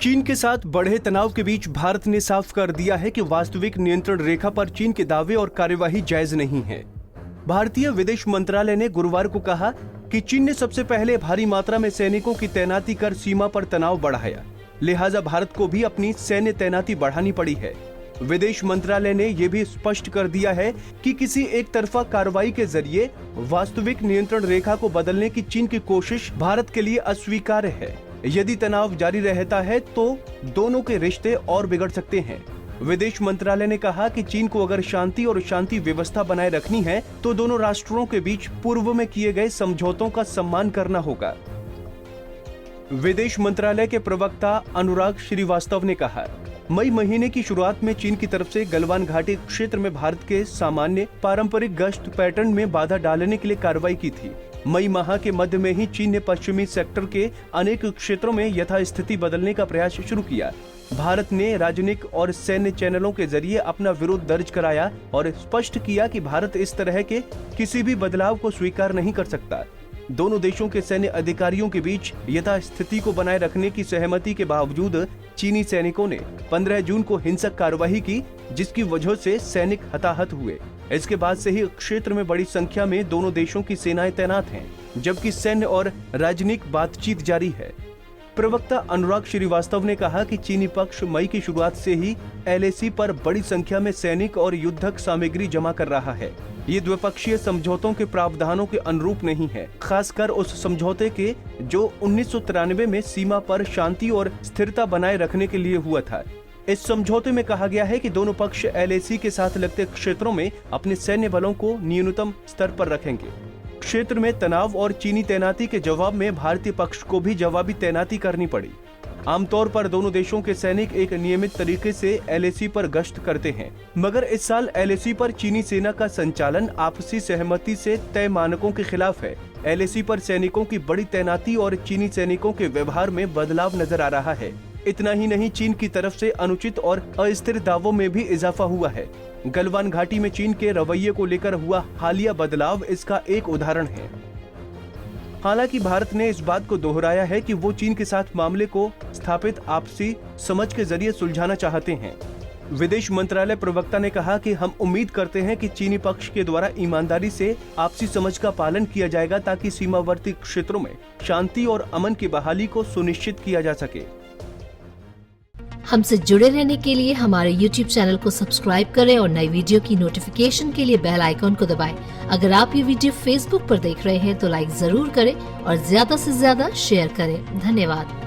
चीन के साथ बढ़े तनाव के बीच भारत ने साफ कर दिया है कि वास्तविक नियंत्रण रेखा पर चीन के दावे और कार्यवाही जायज नहीं है। भारतीय विदेश मंत्रालय ने गुरुवार को कहा कि चीन ने सबसे पहले भारी मात्रा में सैनिकों की तैनाती कर सीमा पर तनाव बढ़ाया, लिहाजा भारत को भी अपनी सैन्य तैनाती बढ़ानी पड़ी है। विदेश मंत्रालय ने यह भी स्पष्ट कर दिया है कि किसी एक तरफा कार्रवाई के जरिए वास्तविक नियंत्रण रेखा को बदलने की चीन की कोशिश भारत के लिए अस्वीकार्य है। यदि तनाव जारी रहता है तो दोनों के रिश्ते और बिगड़ सकते हैं। विदेश मंत्रालय ने कहा कि चीन को अगर शांति और शांति व्यवस्था बनाए रखनी है तो दोनों राष्ट्रों के बीच पूर्व में किए गए समझौतों का सम्मान करना होगा। विदेश मंत्रालय के प्रवक्ता अनुराग श्रीवास्तव ने कहा, मई महीने की शुरुआत में चीन की तरफ से गलवान घाटी क्षेत्र में भारत के सामान्य पारंपरिक गश्त पैटर्न में बाधा डालने के लिए कार्रवाई की थी। मई माह के मध्य में ही चीन ने पश्चिमी सेक्टर के अनेक क्षेत्रों में यथास्थिति बदलने का प्रयास शुरू किया। भारत ने राजनीतिक और सैन्य चैनलों के जरिए अपना विरोध दर्ज कराया और स्पष्ट किया कि भारत इस तरह के किसी भी बदलाव को स्वीकार नहीं कर सकता। दोनों देशों के सैन्य अधिकारियों के बीच यथास्थिति को बनाए रखने की सहमति के बावजूद चीनी सैनिकों ने 15 जून को हिंसक कार्रवाई की, जिसकी वजह से सैनिक हताहत हुए। इसके बाद से ही क्षेत्र में बड़ी संख्या में दोनों देशों की सेनाएं तैनात हैं, जबकि सैन्य और राजनीतिक बातचीत जारी है। प्रवक्ता अनुराग श्रीवास्तव ने कहा कि चीनी पक्ष मई की शुरुआत से ही LAC पर बड़ी संख्या में सैनिक और युद्धक सामग्री जमा कर रहा है। ये द्विपक्षीय समझौतों के प्रावधानों के अनुरूप नहीं है, खासकर उस समझौते के जो 1993 में सीमा पर शांति और स्थिरता बनाए रखने के लिए हुआ था। इस समझौते में कहा गया है कि दोनों पक्ष LAC के साथ लगते क्षेत्रों में अपने सैन्य बलों को न्यूनतम स्तर पर रखेंगे। क्षेत्र में तनाव और चीनी तैनाती के जवाब में भारतीय पक्ष को भी जवाबी तैनाती करनी पड़ी। आमतौर पर दोनों देशों के सैनिक एक नियमित तरीके से LAC पर गश्त करते हैं, मगर इस साल LAC पर चीनी सेना का संचालन आपसी सहमति से तय मानकों के खिलाफ है। LAC पर सैनिकों की बड़ी तैनाती और चीनी सैनिकों के व्यवहार में बदलाव नजर आ रहा है। इतना ही नहीं, चीन की तरफ से अनुचित और अस्थिर दावों में भी इजाफा हुआ है। गलवान घाटी में चीन के रवैये को लेकर हुआ हालिया बदलाव इसका एक उदाहरण है। हालांकि भारत ने इस बात को दोहराया है कि वो चीन के साथ मामले को स्थापित आपसी समझ के जरिए सुलझाना चाहते हैं। विदेश मंत्रालय प्रवक्ता ने कहा कि हम उम्मीद करते हैं कि चीनी पक्ष के द्वारा ईमानदारी से आपसी समझ का पालन किया जाएगा ताकि सीमावर्ती क्षेत्रों में शांति और अमन की बहाली को सुनिश्चित किया जा सके। हमसे जुड़े रहने के लिए हमारे YouTube चैनल को सब्सक्राइब करें और नई वीडियो की नोटिफिकेशन के लिए बेल आइकॉन को दबाएं। अगर आप ये वीडियो Facebook पर देख रहे हैं तो लाइक जरूर करें और ज्यादा से ज्यादा शेयर करें। धन्यवाद।